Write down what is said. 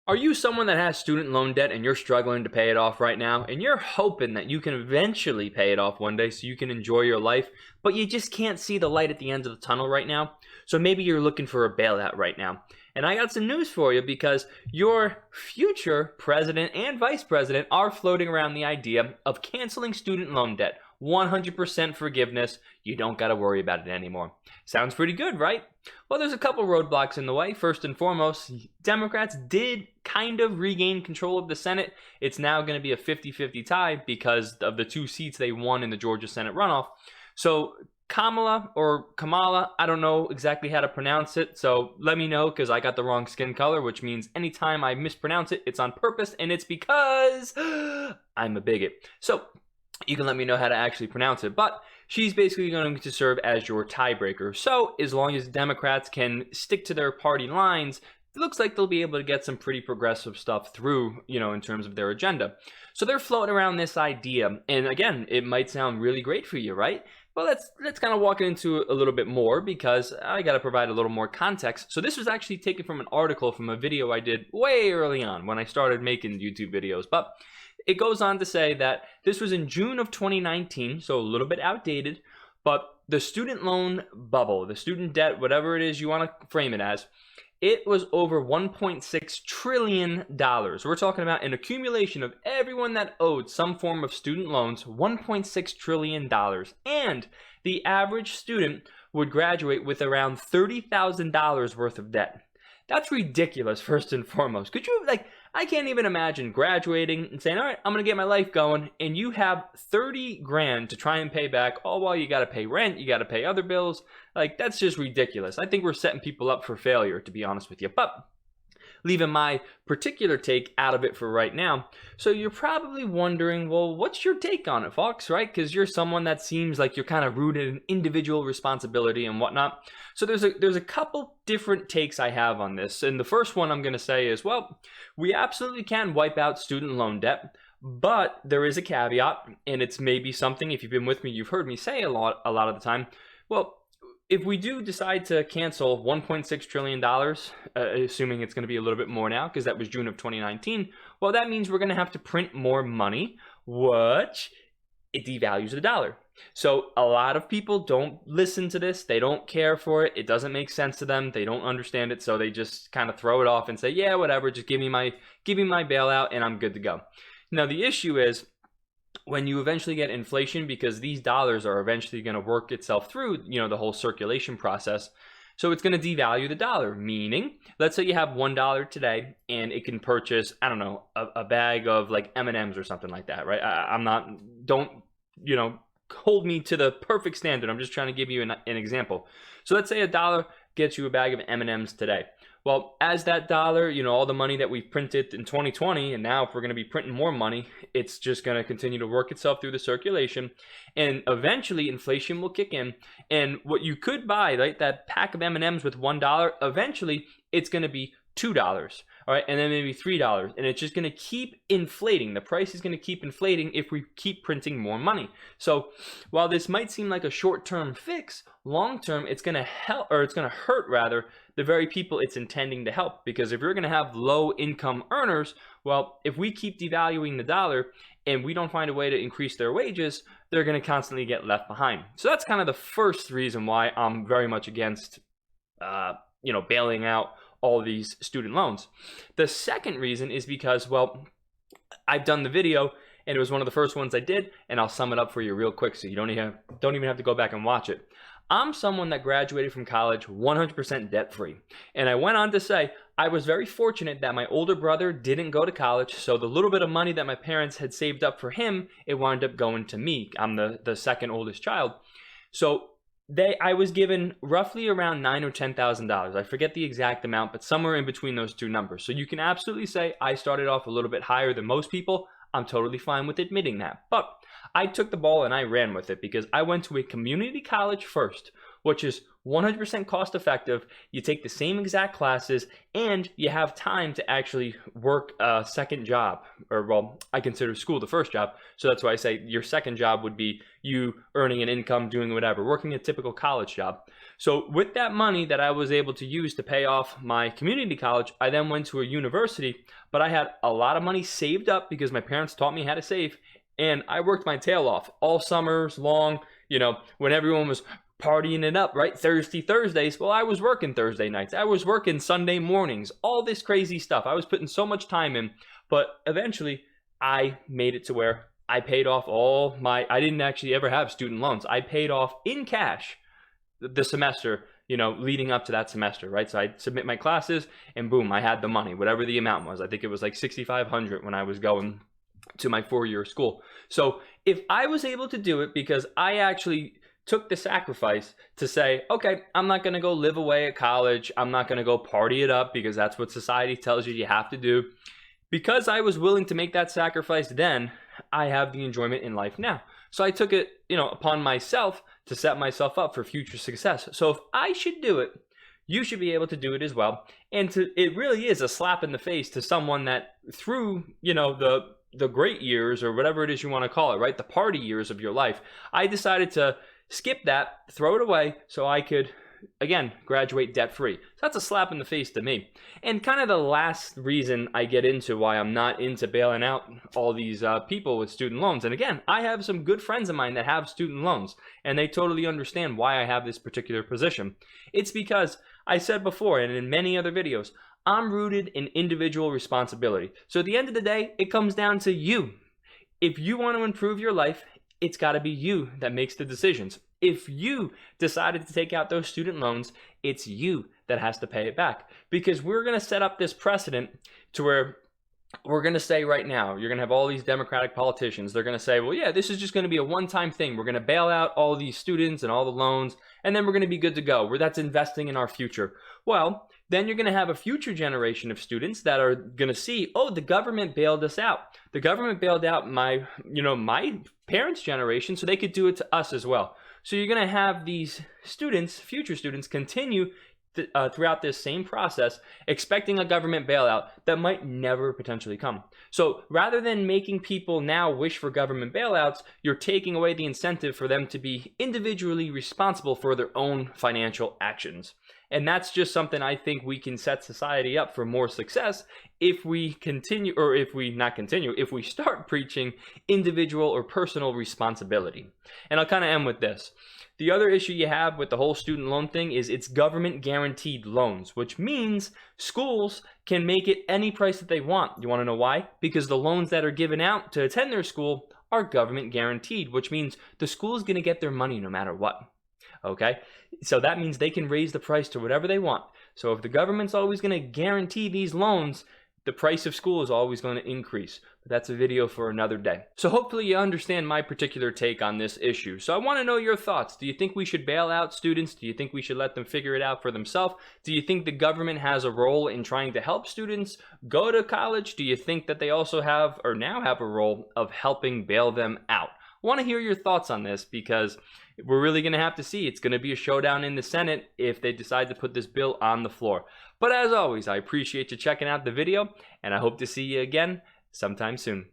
Are you someone that has student loan debt and you're struggling to pay it off right now, and you're hoping that you can eventually pay it off one day so you can enjoy your life, but you just can't see the light at the end of the tunnel right now? So maybe you're looking for a bailout right now. And I got some news for you because your future president and vice president are floating around the idea of canceling student loan debt. 100% forgiveness. You don't got to worry about it anymore. Sounds pretty good, right? Well, there's a couple roadblocks in the way. First and foremost, Democrats did kind of regain control of the Senate. It's now going to be a 50-50 tie because of the 2 seats they won in the Georgia Senate runoff. So Kamala, I don't know exactly how to pronounce it, so let me know because I got the wrong skin color, which means anytime I mispronounce it, it's on purpose, and it's because I'm a bigot. So you can let me know how to actually pronounce it, but she's basically going to serve as your tiebreaker. So as long as Democrats can stick to their party lines, it looks like they'll be able to get some pretty progressive stuff through, in terms of their agenda. So they're floating around this idea, and again, it might sound really great for you, right? Well, let's kind of walk into a little bit more because I got to provide a little more context. So this was actually taken from an article from a video I did way early on when I started making YouTube videos, but it goes on to say that this was in June of 2019, so a little bit outdated, but the student loan bubble, the student debt, whatever it is you want to frame it as, it was over $1.6 trillion. We're talking about an accumulation of everyone that owed some form of student loans, $1.6 trillion. And the average student would graduate with around $30,000 worth of debt. That's ridiculous, first and foremost. Could you, I can't even imagine graduating and saying, all right, I'm going to get my life going, and you have 30 grand to try and pay back, all while you got to pay rent, you got to pay other bills. That's just ridiculous. I think we're setting people up for failure, to be honest with you. But leaving my particular take out of it for right now. So you're probably wondering, well, what's your take on it, Fox, right? Because you're someone that seems like you're kind of rooted in individual responsibility and whatnot. So there's a couple different takes I have on this. And the first one I'm going to say is, well, we absolutely can wipe out student loan debt. But there is a caveat, and it's maybe something, if you've been with me, you've heard me say a lot of the time. Well, if we do decide to cancel $1.6 trillion, assuming it's going to be a little bit more now, because that was June of 2019, well, that means we're going to have to print more money, which it devalues the dollar. So a lot of people don't listen to this. They don't care for it. It doesn't make sense to them. They don't understand it. So they just kind of throw it off and say, yeah, whatever, just give me my bailout and I'm good to go. Now, the issue is, when you eventually get inflation, because these dollars are eventually going to work itself through, the whole circulation process. So it's going to devalue the dollar, meaning, let's say you have $1 today and it can purchase, I don't know, a bag of like M&Ms or something like that, right? Don't hold me to the perfect standard. I'm just trying to give you an example. So let's say a dollar gets you a bag of M&Ms today. Well, as that dollar, all the money that we printed in 2020, and now if we're going to be printing more money, it's just going to continue to work itself through the circulation. And eventually inflation will kick in. And what you could buy, right, that pack of M&Ms with $1, eventually it's going to be $2. All right, and then maybe $3, and it's just going to keep inflating. The price is going to keep inflating if we keep printing more money. So while this might seem like a short-term fix, long-term it's going to help, or it's going to hurt rather, the very people it's intending to help. Because if you're going to have low-income earners, well, if we keep devaluing the dollar and we don't find a way to increase their wages, they're going to constantly get left behind. So that's kind of the first reason why I'm very much against, bailing out all these student loans. The second reason is because, well, I've done the video and it was one of the first ones I did, and I'll sum it up for you real quick so you don't even have to go back and watch it. I'm someone that graduated from college 100% debt-free. And I went on to say, I was very fortunate that my older brother didn't go to college, so the little bit of money that my parents had saved up for him, it wound up going to me. I'm the second oldest child. So I was given roughly around $9,000 or $10,000. I forget the exact amount, but somewhere in between those two numbers. So you can absolutely say I started off a little bit higher than most people. I'm totally fine with admitting that. But I took the ball and I ran with it because I went to a community college first, which is 100% cost effective. You take the same exact classes and you have time to actually work a second job, or well, I consider school the first job. So that's why I say your second job would be you earning an income, doing whatever, working a typical college job. So with that money that I was able to use to pay off my community college, I then went to a university, but I had a lot of money saved up because my parents taught me how to save. And I worked my tail off all summers long, when everyone was partying it up, right? Thursdays. Well, I was working Thursday nights. I was working Sunday mornings, all this crazy stuff. I was putting so much time in, but eventually I made it to where I paid off I didn't actually ever have student loans. I paid off in cash the semester, leading up to that semester, right? So I'd submit my classes and boom, I had the money, whatever the amount was. I think it was like $6,500 when I was going to my 4-year school. So if I was able to do it because I actually took the sacrifice to say, okay, I'm not going to go live away at college. I'm not going to go party it up because that's what society tells you have to do. Because I was willing to make that sacrifice then, I have the enjoyment in life now. So I took it, upon myself to set myself up for future success. So if I should do it, you should be able to do it as well. And it really is a slap in the face to someone that through, the great years or whatever it is you want to call it, right? The party years of your life. I decided to skip that, throw it away so I could, again, graduate debt-free. So that's a slap in the face to me. And kind of the last reason I get into why I'm not into bailing out all these people with student loans. And again, I have some good friends of mine that have student loans, and they totally understand why I have this particular position. It's because I said before, and in many other videos, I'm rooted in individual responsibility. So at the end of the day, it comes down to you. If you want to improve your life, it's got to be you that makes the decisions. If you decided to take out those student loans, it's you that has to pay it back. Because we're going to set up this precedent to where we're going to say right now, you're going to have all these Democratic politicians. They're going to say, well, yeah, this is just going to be a one-time thing. We're going to bail out all these students and all the loans, and then we're going to be good to go. That's investing in our future. Well, then you're going to have a future generation of students that are going to see, oh, the government bailed us out. The government bailed out my parents' generation so they could do it to us as well. So you're going to have these students, future students, continue throughout this same process, expecting a government bailout that might never potentially come. So rather than making people now wish for government bailouts, you're taking away the incentive for them to be individually responsible for their own financial actions. And that's just something I think we can set society up for more success if we continue, or if we start preaching individual or personal responsibility. And I'll kind of end with this. The other issue you have with the whole student loan thing is it's government guaranteed loans, which means schools can make it any price that they want. You want to know why? Because the loans that are given out to attend their school are government guaranteed, which means the school is going to get their money no matter what. Okay, so that means they can raise the price to whatever they want. So if the government's always going to guarantee these loans, the price of school is always going to increase. But that's a video for another day. So hopefully you understand my particular take on this issue. So I want to know your thoughts. Do you think we should bail out students? Do you think we should let them figure it out for themselves? Do you think the government has a role in trying to help students go to college? Do you think that they also have, or now have, a role of helping bail them out? I want to hear your thoughts on this because we're really going to have to see. It's going to be a showdown in the Senate if they decide to put this bill on the floor. But as always, I appreciate you checking out the video, and I hope to see you again sometime soon.